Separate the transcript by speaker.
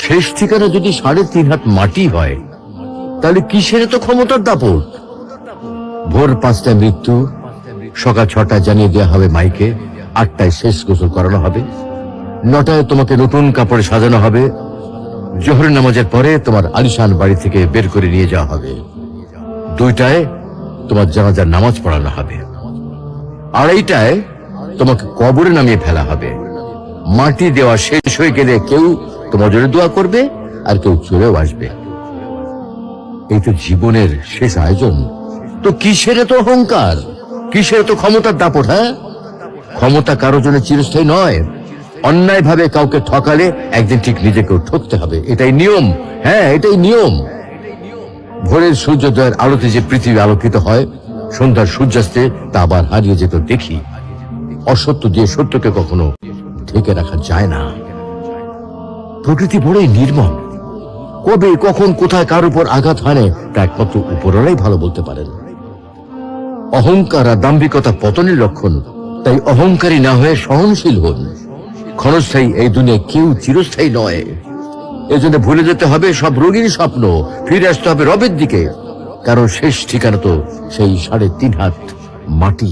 Speaker 1: শেষ ঠিকানা যদি 3.5 হাত মাটি হয়, তাহলে কিসের তো ক্ষমতার দাপট? ভোর 5টায় মৃত্যু, সকাল 6টায় জানিয়ে দেওয়া হবে মাইকে, 8টায় শেষ গোসল করানো হবে, 9টায় তোমাকে নতুন কাপড়ে সাজানো হবে, জোহরের নামাজের পরে তোমার আলিশান বাড়ি থেকে বের করে নিয়ে যাওয়া হবে, 2টায় তোমার জানাজার নামাজ পড়ানো হবে, 2:30টায় তোমাকে কবরে নামিয়ে ফেলা হবে। মাটি দেওয়া শেষ হয়ে গেলে কেউ তোমার জন্য দোয়া করবে, আর কেউ চলেও আসবে। এই তো জীবনের শেষ আয়োজন। তো কিসের তো অহংকার, কিসের তো ক্ষমতার দাপট? হ্যাঁ, ক্ষমতা কারোর জন্য চিরস্থায়ী নয়। অন্যায় ভাবে কাউকে ঠকালে একদিন ঠিক নিজেকেও ঠকতে হবে, এটাই নিয়ম। হ্যাঁ, এটাই নিয়ম। ভোরের সূর্যোদয়ের আলোতে যে পৃথিবী আলোকিত হয়, সন্ধ্যার সূর্যাস্তে তা আবার হারিয়ে যেত দেখি। অসত্য দিয়ে সত্যকে কখনো ঢেকে রাখা যায় না। প্রকৃতি বড়ই নির্মম। কবে কখন কোথায় কার উপর আঘাত হানে তা একমাত্র উপরওয়ালাই ভালো বলতে পারেন। অহংকার আর দাম্ভিকতা পতনের লক্ষণ, তাই অহংকারী না হয়ে সহনশীল হন। ক্ষণস্থায়ী এই দুনিয়ায় কেউ চিরস্থায়ী নয়। এজন্য ভুলে যেতে হবে সব রোগীর স্বপ্ন, ফিরে আসতে হবে রবের দিকে, কারণ শেষ ঠিকানা তো সেই 3.5 হাত মাটি।